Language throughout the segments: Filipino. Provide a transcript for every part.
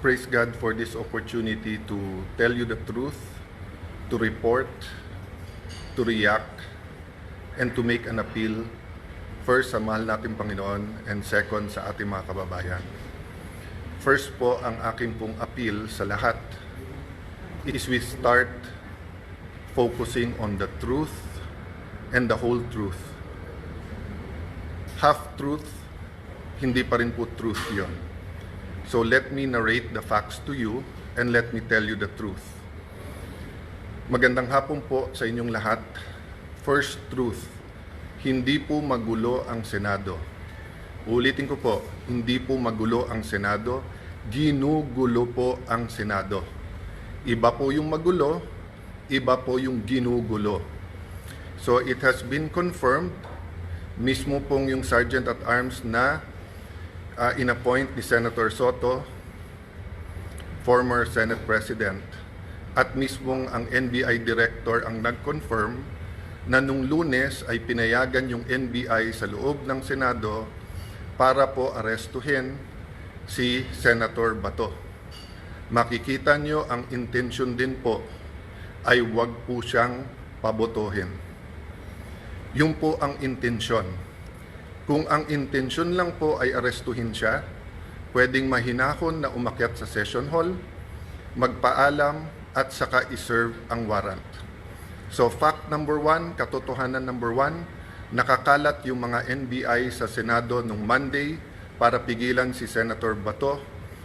praise God for this opportunity to tell you the truth, to report, to react, and to make an appeal, first sa mahal nating Panginoon, and second sa ating mga kababayan. First po, ang aking pong appeal sa lahat is we start focusing on the truth and the whole truth. Half-truth, hindi pa rin po truth yon. So let me narrate the facts to you and let me tell you the truth. Magandang hapon po sa inyong lahat. First truth, hindi po magulo ang Senado. Ulitin ko po, hindi po magulo ang Senado, ginugulo po ang Senado. Iba po yung magulo, iba po yung ginugulo. So it has been confirmed, mismo pong yung Sergeant at Arms na inappoint ni Senator Soto, former Senate President, at mismong ang NBI Director ang nag-confirm na nung Lunes ay pinayagan yung NBI sa loob ng Senado para po arestuhin si Senator Bato. Makikita nyo ang intensyon din po ay wag po siyang pabotohin. Yung po ang intensyon. Kung ang intensyon lang po ay arestuhin siya, pwedeng mahinahon na umakyat sa session hall, magpaalam at saka iserve ang warrant. So fact number 1, katotohanan number 1, nakakalat yung mga NBI sa Senado nung Monday para pigilan si Senator Bato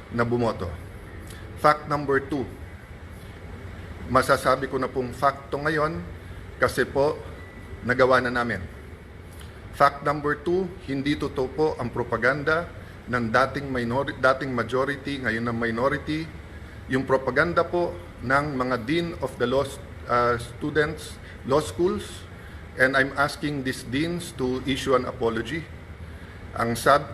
na bumoto. Fact number 2, masasabi ko na pong facto ngayon kasi po nagawa na namin. Fact number 2, hindi totoo po ang propaganda ng dating majority, ngayon na minority. Yung propaganda po ng mga Dean of the Law Students, Law Schools, and I'm asking these deans to issue an apology.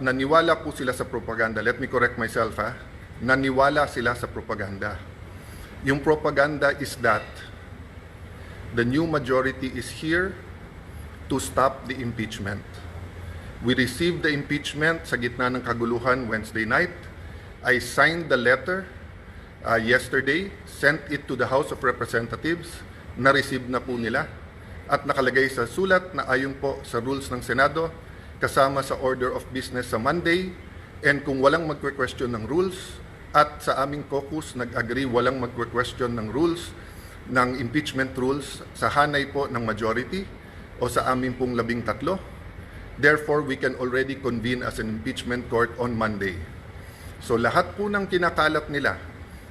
Naniwala po sila sa propaganda. Let me correct myself, ha? Naniwala sila sa propaganda. Yung propaganda is that the new majority is here to stop the impeachment. We received the impeachment sa gitna ng kaguluhan Wednesday night. I signed the letter yesterday, sent it to the House of Representatives, na-receive na po nila, at nakalagay sa sulat na ayon po sa rules ng Senado, kasama sa order of business sa Monday, and kung walang magque-question ng rules, at sa aming caucus nag-agree walang magque-question ng rules, ng impeachment rules, sa hanay po ng majority, o sa amin pong 13. Therefore, we can already convene as an impeachment court on Monday. So lahat po ng kinakalat nila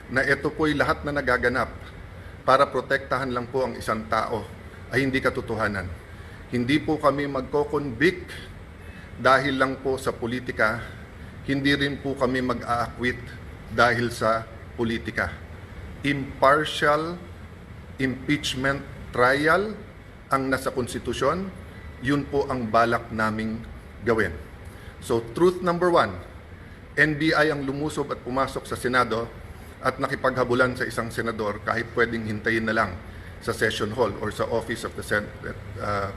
na ito po'y lahat na nagaganap para protektahan lang po ang isang tao ay hindi katotohanan. Hindi po kami magko-convict dahil lang po sa politika, hindi rin po kami mag-a-acquit dahil sa politika. Impartial impeachment trial ang nasa konstitusyon, yun po ang balak naming gawin. So, truth number 1, NBI ang lumusob at pumasok sa Senado at nakipaghabulan sa isang senador kahit pwedeng hintayin na lang sa session hall or sa office of the Senate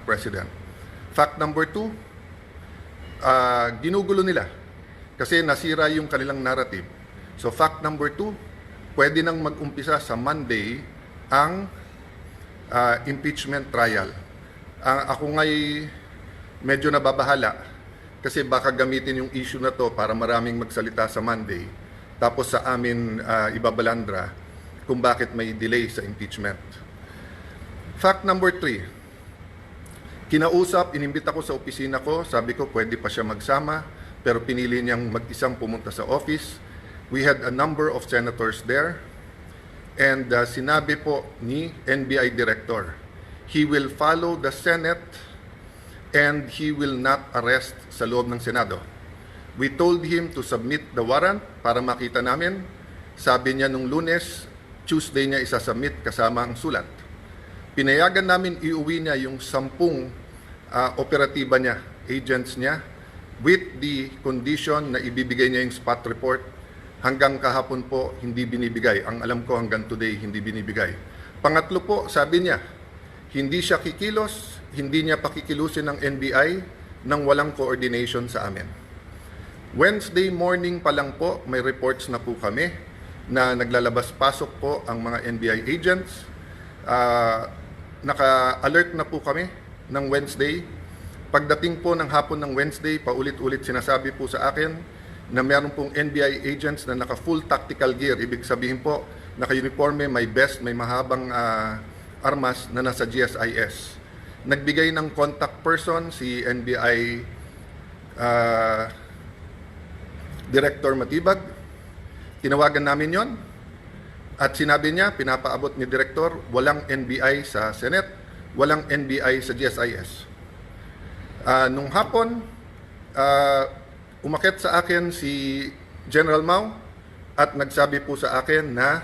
President. Fact number 2, ginugulo nila kasi nasira yung kanilang narrative. So, fact number 2, pwede nang mag-umpisa sa Monday ang impeachment trial. Ako nga'y medyo nababahala kasi baka gamitin yung issue na to para maraming magsalita sa Monday tapos sa amin ibabalandra kung bakit may delay sa impeachment. Fact number 3, kinausap, inimbita ko sa opisina ko, sabi ko pwede pa siya magsama pero pinili niyang mag-isang pumunta sa office. We had a number of senators there. And sinabi po ni NBI Director, he will follow the Senate and he will not arrest sa loob ng Senado. We told him to submit the warrant para makita namin. Sabi niya nung Lunes, Tuesday niya isasubmit kasama ang sulat. Pinayagan namin iuwi niya yung 10 operatiba niya, agents niya, with the condition na ibibigay niya yung spot report. Hanggang kahapon po, hindi binibigay. Ang alam ko hanggang today, hindi binibigay. Pangatlo po, sabi niya, hindi siya kikilos, hindi niya pakikilusin ng NBI nang walang coordination sa amin. Wednesday morning pa lang po, may reports na po kami na naglalabas-pasok po ang mga NBI agents. Naka-alert na po kami ng Wednesday. Pagdating po ng hapon ng Wednesday, paulit-ulit sinasabi po sa akin na meron pong NBI agents na naka-full tactical gear. Ibig sabihin po, naka-uniforme, may vest, may mahabang armas na nasa GSIS. Nagbigay ng contact person si NBI Director Matibag. Tinawagan namin yon at sinabi niya, pinapaabot ni Director, walang NBI sa Senate, walang NBI sa GSIS. Nung hapon, umakyat sa akin si General Mao at nagsabi po sa akin na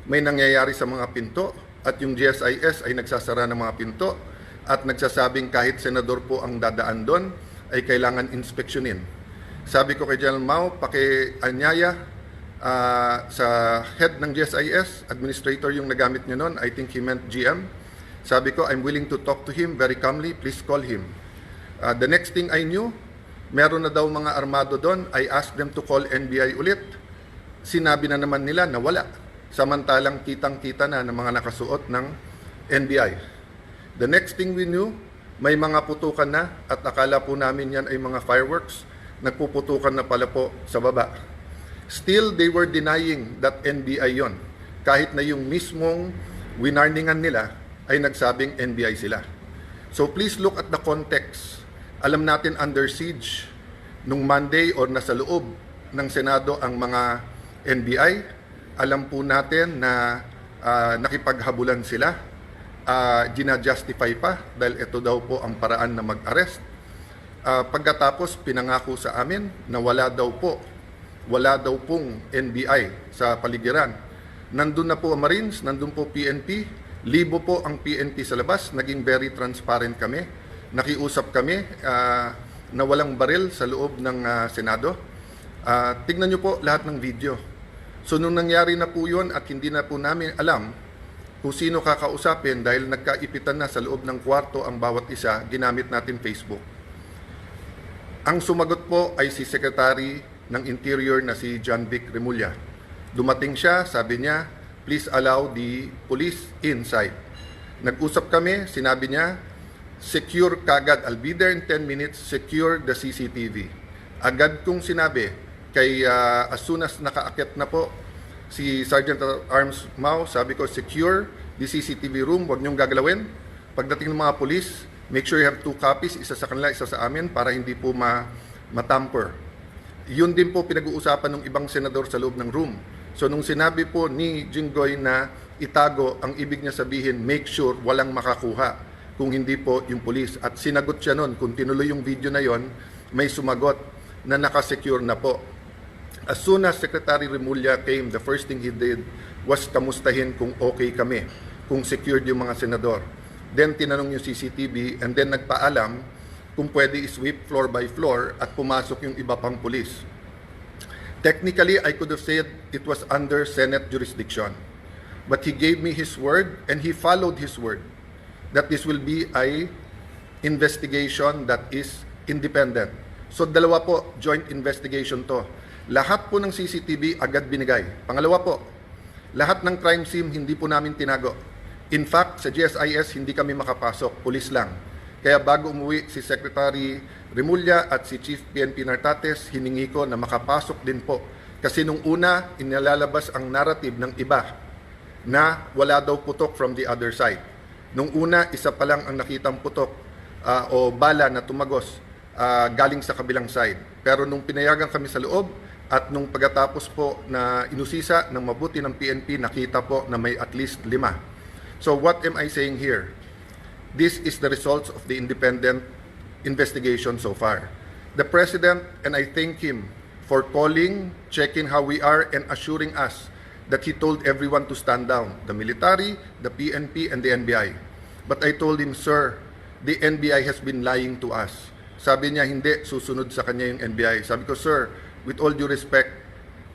may nangyayari sa mga pinto at yung GSIS ay nagsasara ng mga pinto at nagsasabing kahit senador po ang dadaan doon ay kailangan inspeksyonin. Sabi ko kay General Mao, pakianyaya sa head ng GSIS, administrator yung nagamit niya noon, I think he meant GM. Sabi ko, I'm willing to talk to him very calmly, please call him. The next thing I knew, meron na daw mga armado doon. I asked them to call NBI ulit. Sinabi na naman nila na wala. Samantalang kitang-kita na ng mga nakasuot ng NBI. The next thing we knew, may mga putukan na at akala po namin yan ay mga fireworks. Nagpuputukan na pala po sa baba. Still, they were denying that NBI yon. Kahit na yung mismong winarningan nila ay nagsabing NBI sila. So please look at the context. Alam natin under siege nung Monday or nasa loob ng Senado ang mga NBI. Alam po natin na nakipaghabulan sila. Gina-justify pa dahil ito daw po ang paraan na mag-arrest. Pagkatapos pinangako sa amin na wala daw pong NBI sa paligiran. Nandun na po ang Marines, nandun po PNP, libo po ang PNP sa labas, naging very transparent kami. Nakiusap kami na walang baril sa loob ng Senado. Tignan nyo po lahat ng video. So nung nangyari na po yun at hindi na po namin alam kung sino kakausapin dahil nagkaipitan na sa loob ng kwarto ang bawat isa, ginamit natin Facebook. Ang sumagot po ay si Secretary ng Interior na si John Vic Remulla. Dumating siya, sabi niya, please allow the police inside. Nag-usap kami, sinabi niya, secure kagad, I'll be there in 10 minutes, secure the CCTV. Agad kong sinabi, kay as soon as nakaakit na po si Sergeant at Arms Mao, sabi ko, secure the CCTV room, huwag niyong gagalawin. Pagdating ng mga police, make sure you have 2 copies, isa sa kanila, isa sa amin, para hindi po matamper. Yun din po pinag-uusapan ng ibang senador sa loob ng room. So nung sinabi po ni Jinggoy na itago, ang ibig niya sabihin, make sure walang makakuha kung hindi po yung police. At sinagot siya nun, kung tinuloy yung video na yon, may sumagot na nakasecure na po. As soon as Secretary Remulla came, the first thing he did was kamustahin kung okay kami, kung secured yung mga senador. Then tinanong yung CCTV and then nagpaalam kung pwede i-sweep floor by floor at pumasok yung iba pang pulis. Technically, I could have said it was under Senate jurisdiction. But he gave me his word and he followed his word that this will be a investigation that is independent. So dalawa po, joint investigation to. Lahat po ng CCTV agad binigay. Pangalawa po, lahat ng crime scene hindi po namin tinago. In fact, sa GSIS hindi kami makapasok, pulis lang. Kaya bago umuwi si Secretary Remulla at si Chief PNP Nartates, hiningi ko na makapasok din po. Kasi nung una, inilalabas ang narrative ng iba na wala daw putok from the other side. Nung una, isa pa lang ang nakitang putok o bala na tumagos galing sa kabilang side. Pero nung pinayagan kami sa loob at nung pagkatapos po na inusisa ng mabuti ng PNP, nakita po na may at least 5. So what am I saying here? This is the results of the independent investigation so far. The President, and I thank him for calling, checking how we are, and assuring us that he told everyone to stand down, the military, the PNP, and the NBI. But I told him, sir, the NBI has been lying to us. Sabi niya, hindi, susunod sa kanya yung NBI. Sabi ko, sir, with all due respect,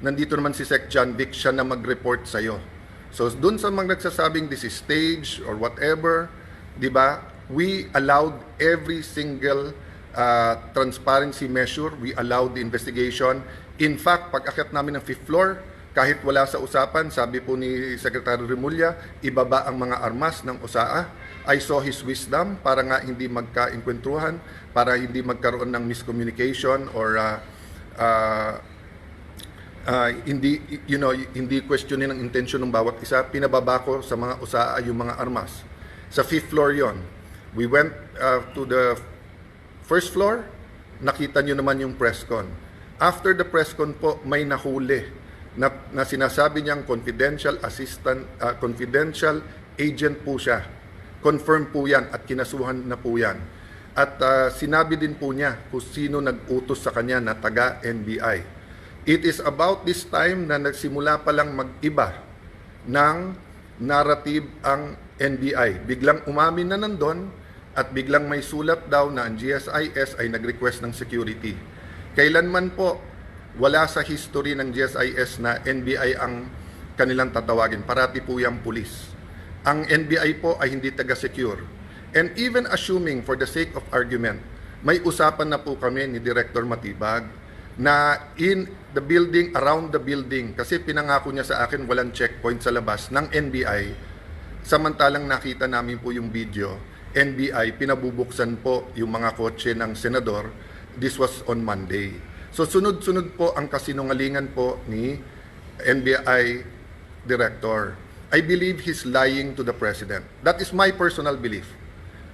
nandito naman si Sec John Vic, siya na mag-report sa'yo. So, dun sa mga nagsasabing this is stage or whatever, di ba, we allowed every single transparency measure. We allowed the investigation. In fact, pag-akyat namin ng 5th floor, Kahit wala sa usapan, sabi po ni Secretary Remulla, ibaba ang mga armas ng OSAA. I saw his wisdom para nga hindi magka-inkwentuhan, para hindi magkaroon ng miscommunication or hindi questionin ang intention ng bawat isa. Pinababa ko sa mga OSAA yung mga armas. Sa 5th floor yon. We went to the first floor, nakita nyo naman yung press con. After the press con po, may nahuli na sinasabi niyang confidential agent po siya. Confirm po yan at kinasuhan na po yan. At sinabi din po niya kung sino nag-utos sa kanya na taga-NBI. It is about this time na nagsimula palang mag-iba ng narrative ang NBI. Biglang umamin na nandun at biglang may sulat daw na ang GSIS ay nag-request ng security. Kailanman po wala sa history ng GSIS na NBI ang kanilang tatawagin. Parati po yung pulis. Ang NBI po ay hindi taga-secure. And even assuming for the sake of argument, may usapan na po kami ni Director Matibag na in the building, around the building, kasi pinangako niya sa akin walang checkpoint sa labas ng NBI. Samantalang nakita namin po yung video, NBI, pinabubuksan po yung mga kotse ng senador. This was on Monday. So sunod-sunod po ang kasinungalingan po ni NBI Director. I believe he's lying to the President. That is my personal belief.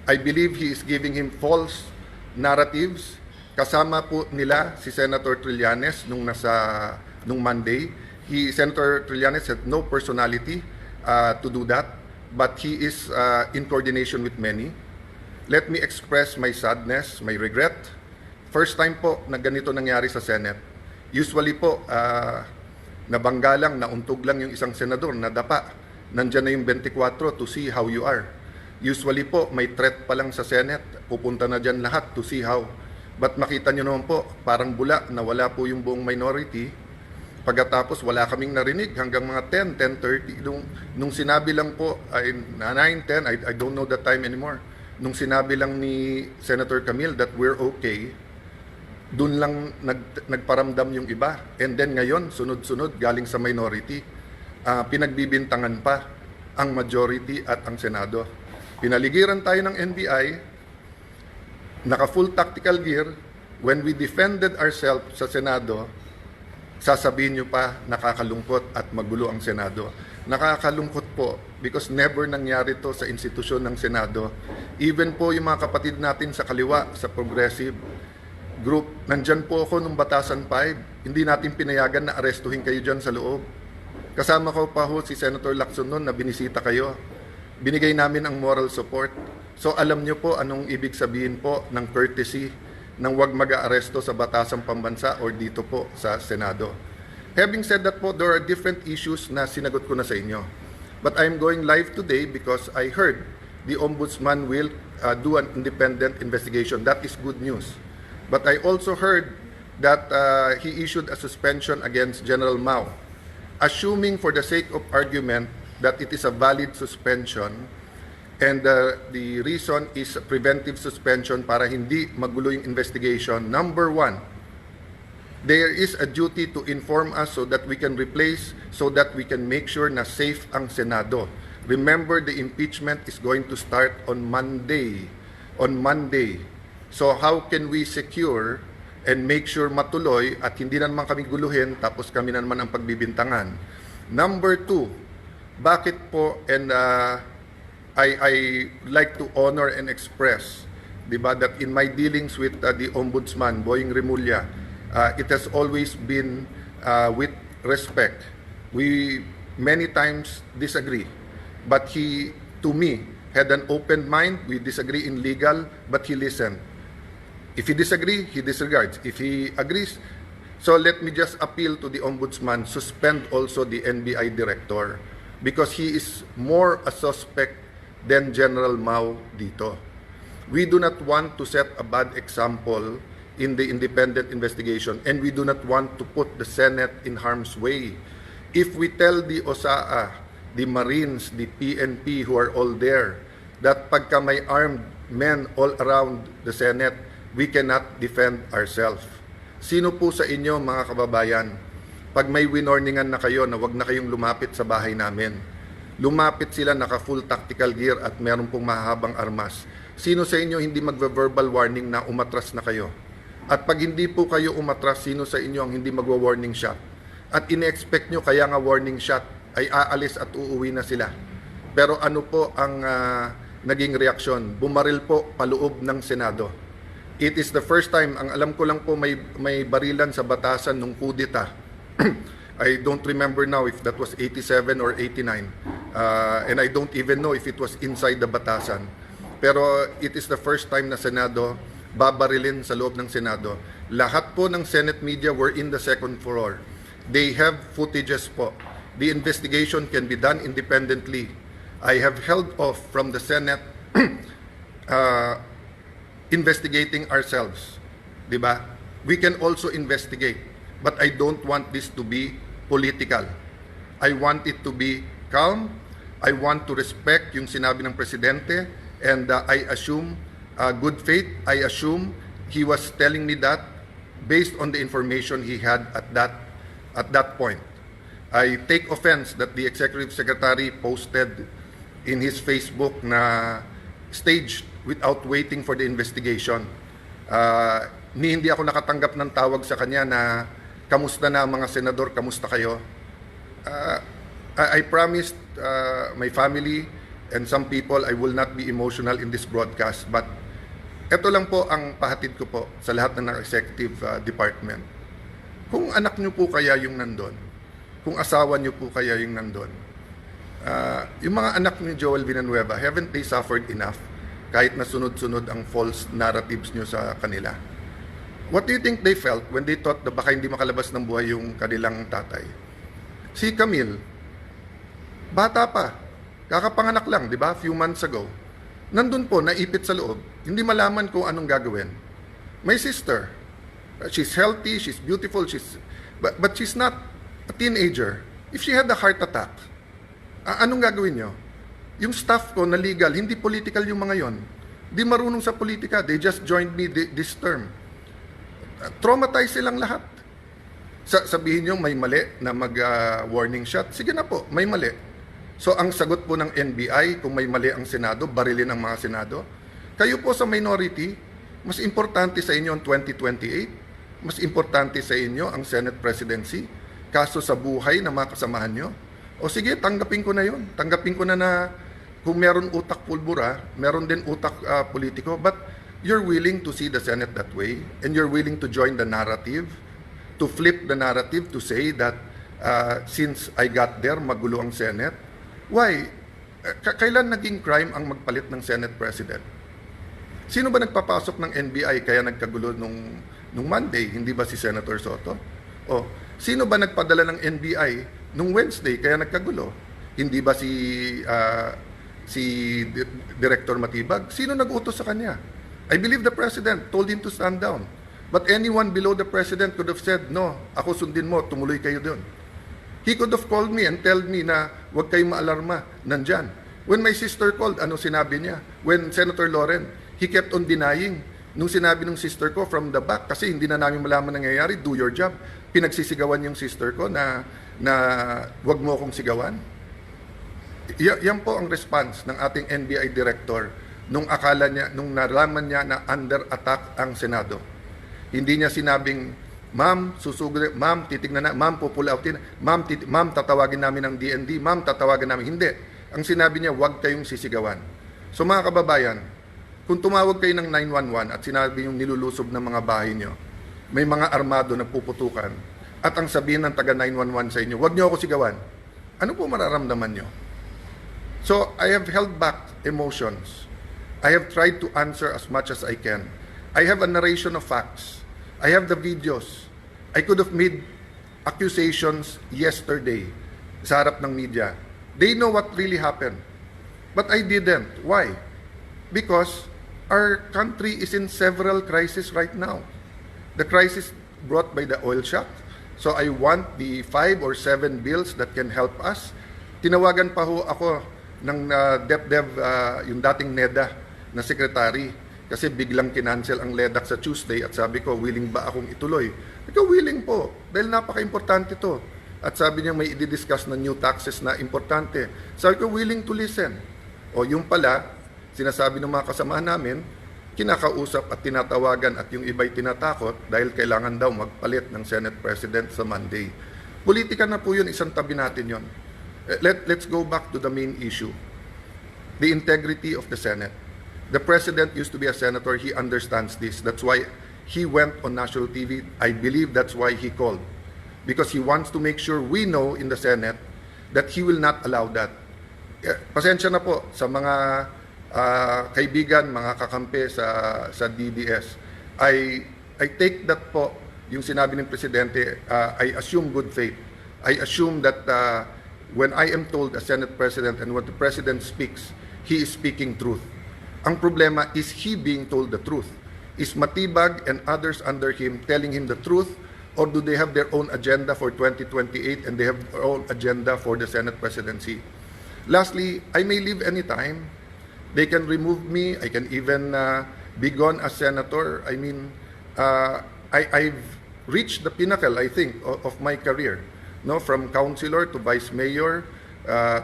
I believe he is giving him false narratives. Kasama po nila si Senator Trillanes nung Monday. Senator Trillanes had no personality to do that, but he is in coordination with many. Let me express my sadness, my regret. First time po na ganito nangyari sa Senate. Usually po, nabangga lang, nauntog lang yung isang senador, nadapa. Nandyan na yung 24 to see how you are. Usually po, may threat pa lang sa Senate. Pupunta na dyan lahat to see how. But makita nyo naman po, parang bula na wala po yung buong minority. Pagkatapos, wala kaming narinig hanggang mga 10, 10:30. Nung sinabi lang po, 9, 10, I don't know the time anymore. Nung sinabi lang ni Senator Camille that we're okay, doon lang nagparamdam yung iba. And then ngayon, sunod-sunod, galing sa minority, pinagbibintangan pa ang majority at ang Senado. Pinaligiran tayo ng NBI, naka-full tactical gear. When we defended ourselves sa Senado, sasabihin nyo pa, nakakalungkot at magulo ang Senado. Nakakalungkot po because never nangyari to sa institusyon ng Senado. Even po yung mga kapatid natin sa kaliwa, sa progressive group, nandyan po ako nung Batasan 5. Hindi natin pinayagan na arestuhin kayo dyan sa loob. Kasama ko pa ho si Senator Lacson noon na binisita kayo. Binigay namin ang moral support. So alam nyo po anong ibig sabihin po ng courtesy ng wag mag-aaresto sa Batasang Pambansa or dito po sa Senado. Having said that po, there are different issues na sinagot ko na sa inyo. But I'm going live today because I heard the Ombudsman will do an independent investigation. That is good news. But I also heard that he issued a suspension against General Mao. Assuming for the sake of argument that it is a valid suspension and the reason is a preventive suspension para hindi magulo yung investigation, number one, there is a duty to inform us so that we can replace, so that we can make sure na safe ang Senado. Remember, the impeachment is going to start on Monday. On Monday. So how can we secure and make sure matuloy at hindi na naman kami guluhin tapos kami na naman ang pagbibintangan? Number two, bakit po, and I like to honor and express, diba, that in my dealings with the Ombudsman, Boying Remulla, it has always been with respect. We many times disagree, but he, to me, had an open mind. We disagree in legal, but he listened. If he disagree, he disregards. If he agrees, so let me just appeal to the Ombudsman, suspend also the NBI director because he is more a suspect than General Mao dito. We do not want to set a bad example in the independent investigation, and we do not want to put the Senate in harm's way. If we tell the OSAA, the Marines, the PNP who are all there, that pagka may armed men all around the Senate, we cannot defend ourselves. Sino po sa inyo, mga kababayan, pag may winorningan na kayo na wag na kayong lumapit sa bahay namin. Lumapit sila naka full tactical gear at meron pong mahahabang armas. Sino sa inyo hindi magve-verbal warning na umatras na kayo? At pag hindi po kayo umatras, sino sa inyo ang hindi magwa-warning shot? At ine-expect nyo kaya nga warning shot ay aalis at uuwi na sila. Pero ano po ang naging reaksyon? Bumaril po paloob ng Senado. It is the first time, ang alam ko lang po may barilan sa batasan nung kudeta. I don't remember now if that was 87 or 89. And I don't even know if it was inside the batasan. Pero it is the first time na Senado babarilin sa loob ng Senado. Lahat po ng Senate media were in the second floor. They have footages po. The investigation can be done independently. I have held off from the Senate investigating ourselves. Diba? We can also investigate. But I don't want this to be political. I want it to be calm. I want to respect yung sinabi ng Presidente. And I assume good faith. I assume he was telling me that based on the information he had at that point. I take offense that the Executive Secretary posted in his Facebook na staged without waiting for the investigation. Hindi ako nakatanggap ng tawag sa kanya na kamusta na mga senador, kamusta kayo? I promised my family and some people I will not be emotional in this broadcast, but ito lang po ang pahatid ko po sa lahat ng executive department. Kung anak nyo po kaya yung nandun, kung asawa nyo po kaya yung nandun, yung mga anak ni Joel Villanueva, haven't they suffered enough kahit na sunod-sunod ang false narratives nyo sa kanila? What do you think they felt when they thought na baka hindi makalabas ng buhay yung kanilang tatay? Si Camille, bata pa, kakapanganak lang, di ba? Few months ago. Nandun po, naipit sa loob. Hindi malaman kung anong gagawin. My sister, she's healthy, she's beautiful, but she's not a teenager. If she had a heart attack, anong gagawin nyo? Yung staff ko na legal, hindi political yung mga yon. Di marunong sa politika. They just joined me this term. Traumatized silang lahat. Sabihin nyo may mali na mag-warning shot. Sige na po, may mali. So ang sagot po ng NBI, kung may mali ang Senado, barilin ang mga Senado. Kayo po sa minority, mas importante sa inyo ang 2028, mas importante sa inyo ang Senate presidency, kaso sa buhay ng mga kasamahan nyo. O sige, tanggapin ko na yon. Tanggapin ko na kung meron utak pulbura, meron din utak politiko, but you're willing to see the Senate that way, and you're willing to join the narrative, to flip the narrative, to say that since I got there, magulo ang Senate. Why? Kailan naging crime ang magpalit ng Senate President? Sino ba nagpapasok ng NBI kaya nagkagulo nung Monday? Hindi ba si Senator Soto? O, sino ba nagpadala ng NBI nung Wednesday kaya nagkagulo? Hindi ba si Director Matibag? Sino nag-utos sa kanya? I believe the President told him to stand down. But anyone below the President could have said, no, ako sundin mo, tumuloy kayo doon. He could have called me and told me na huwag kayong maalarma, nandyan. When my sister called, ano sinabi niya? When Senator Loren, he kept on denying. Nung sinabi ng sister ko from the back, kasi hindi na namin malaman nangyayari, do your job. Pinagsisigawan yung sister ko na huwag mo akong sigawan. Yan po ang response ng ating NBI director nung akala niya, nung nalaman niya na under attack ang Senado. Hindi niya sinabing, ma'am, susugod, ma'am, titignan na, ma'am, pupull outin, ma'am, tatawagin namin ng DND, ma'am, tatawagan namin. Hindi. Ang sinabi niya, huwag kayong sisigawan. So mga kababayan, kung tumawag kayo ng 911 at sinabi yung nilulusob ng mga bahay niyo, may mga armado na puputukan, at ang sabihin ng taga 911 sa inyo, huwag niyo ako sigawan, ano po mararamdaman niyo? So, I have held back emotions. I have tried to answer as much as I can. I have a narration of facts. I have the videos. I could have made accusations yesterday sa harap ng media. They know what really happened. But I didn't. Why? Because our country is in several crises right now. The crisis brought by the oil shock. So I want the 5 or 7 bills that can help us. Tinawagan pa ho ako ng DepDev, yung dating NEDA na secretary, kasi biglang kinancel ang LEDAC sa Tuesday at sabi ko, willing ba akong ituloy? Ikaw, willing po, dahil napaka-importante to. At sabi niya may i-discuss na new taxes na importante. Sabi ko, willing to listen. O yung pala, sinasabi ng mga kasamahan namin, kinakausap at tinatawagan at yung iba'y tinatakot dahil kailangan daw magpalit ng Senate President sa Monday. Politika na po yun, isang tabi natin yun. Let's go back to the main issue. The integrity of the Senate. The President used to be a senator. He understands this. That's why he went on national TV. I believe that's why he called. Because he wants to make sure we know in the Senate that he will not allow that. Pasensya na po sa mga kaibigan, mga kakampi sa DDS. I take that po, yung sinabi ng Presidente, I assume good faith. I assume that when I am told as Senate President and when the President speaks, he is speaking truth. Ang problema is he being told the truth. Is Matibag and others under him telling him the truth, or do they have their own agenda for 2028 and they have their own agenda for the Senate presidency? Lastly, I may leave anytime. They can remove me. I can even be gone as senator. I mean, I've reached the pinnacle, I think, of my career. No, from councilor to vice mayor,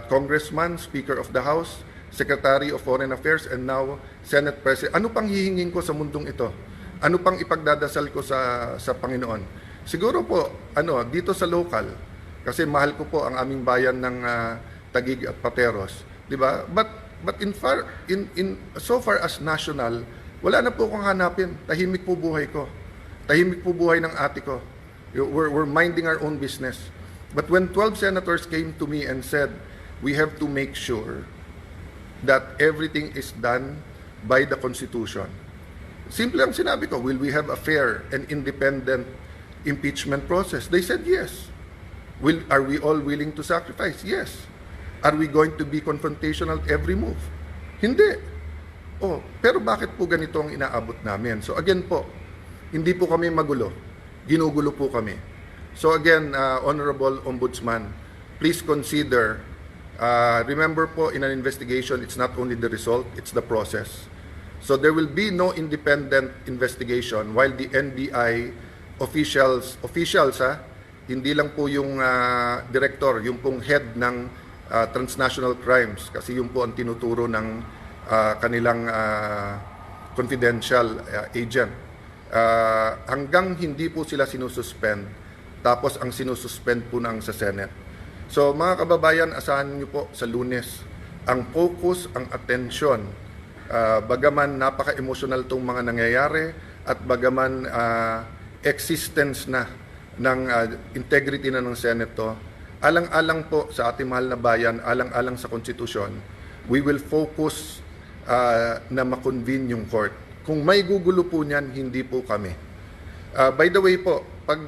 congressman, speaker of the House, secretary of foreign affairs, and now Senate president. Ano pang hihingin ko sa mundong ito? Ano pang ipagdadasal ko sa Panginoon? Siguro po, dito sa local, kasi mahal ko po ang aming bayan ng Taguig at Pateros, di ba? But so far as national, wala na po akong hanapin. Tahimik po buhay ko. Tahimik po buhay ng ate ko. We're minding our own business. But when 12 senators came to me and said, we have to make sure that everything is done by the Constitution. Simple ang sinabi ko, will we have a fair and independent impeachment process? They said yes. Are we all willing to sacrifice? Yes. Are we going to be confrontational every move? Hindi. Pero bakit po ganito ang inaabot namin? So again po, hindi po kami magulo. Ginugulo po kami. So again, Honorable Ombudsman, please consider, remember po in an investigation, it's not only the result, it's the process. So there will be no independent investigation while the NBI officials hindi lang po yung director, yung pong head ng transnational crimes, kasi yung po ang tinuturo ng kanilang confidential agent. Hanggang hindi po sila sinususpend, tapos ang sinususpend po ng sa Senate. So mga kababayan, asahan niyo po sa Lunes, ang focus, ang atensyon, bagaman napaka-emotional tong mga nangyayari at bagaman existence na ng integrity na ng Senate to, alang-alang po sa ating mahal na bayan, alang-alang sa konstitusyon, we will focus na makonvene yung court. Kung may gugulo po niyan, hindi po kami. By the way po, pag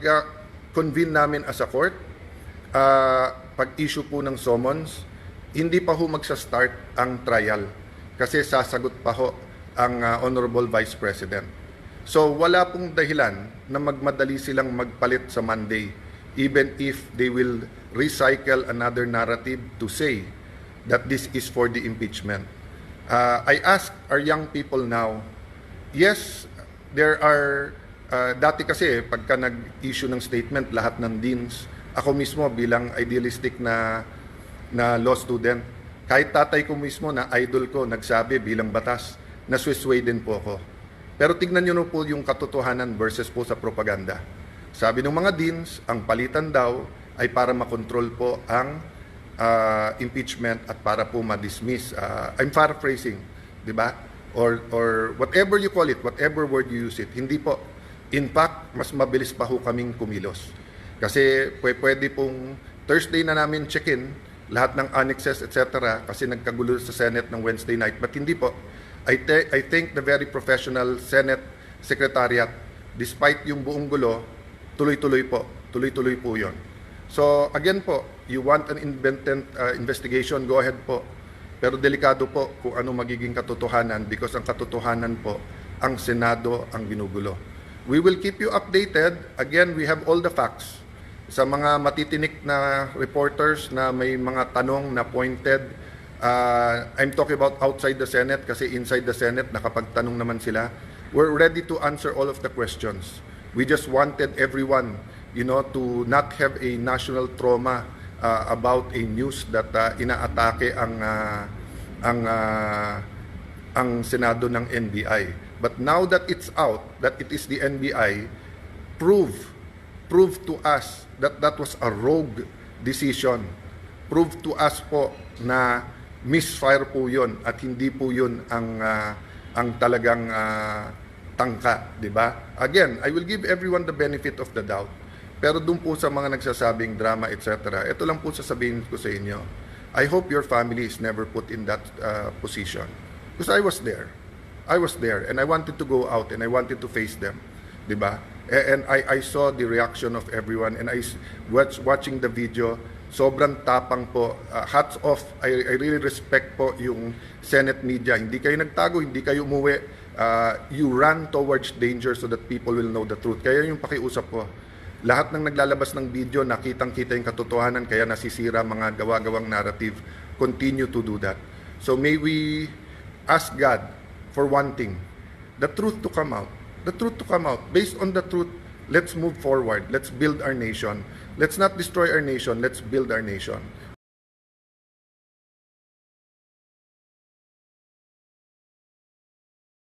convene namin as a court, pag-issue po ng summons, hindi pa ho magsa-start ang trial kasi sasagot pa ho ang Honorable Vice President. So wala pong dahilan na magmadali silang magpalit sa Monday, even if they will recycle another narrative to say that this is for the impeachment. I ask our young people now, yes, there are, dati kasi pagka nag-issue ng statement lahat ng deans, ako mismo bilang idealistic na law student, kahit tatay ko mismo na idol ko nagsabi bilang batas, naswisway din po ako. Pero tignan nyo po yung katotohanan versus po sa propaganda. Sabi ng mga deans, ang palitan daw ay para makontrol po ang impeachment at para po ma-dismiss. I'm paraphrasing, di ba? Or whatever you call it, whatever word you use it. Hindi po. In fact, mas mabilis pa ho kaming kumilos. Kasi pwede pong Thursday na namin check-in, lahat ng annexes, etc. Kasi nagkagulo sa Senate ng Wednesday night. But hindi po. I think the very professional Senate Secretariat, despite yung buong gulo, tuloy-tuloy po yon. So again po, you want an independent investigation, go ahead po. Pero delikado po kung ano magiging katotohanan because ang katotohanan po, ang Senado ang ginugulo. We will keep you updated. Again, we have all the facts. Sa mga matitinik na reporters na may mga tanong na pointed, I'm talking about outside the Senate kasi inside the Senate nakapagtanong naman sila. We're ready to answer all of the questions. We just wanted everyone to not have a national trauma about a news that inaatake ang Senado ng NBI. But now that it's out, that it is the NBI, prove to us that that was a rogue decision. Prove to us po na misfire po yun at hindi po yun ang talagang tangka, di ba? Again, I will give everyone the benefit of the doubt. Pero doon po sa mga nagsasabing drama, etc., ito lang po sasabihin ko sa inyo. I hope your family is never put in that position. Because I was there. I was there and I wanted to go out and I wanted to face them. Di ba? And I saw the reaction of everyone and I watching the video, sobrang tapang po. Hats off. I really respect po yung Senate media. Hindi kayo nagtago, hindi kayo umuwi. You run towards danger so that people will know the truth. Kaya yung pakiusap po, lahat ng naglalabas ng video, nakitang-kita yung katotohanan, kaya nasisira mga gawa-gawang narrative. Continue to do that. So may we ask God for one thing, the truth to come out. The truth to come out. Based on the truth, let's move forward. Let's build our nation. Let's not destroy our nation. Let's build our nation.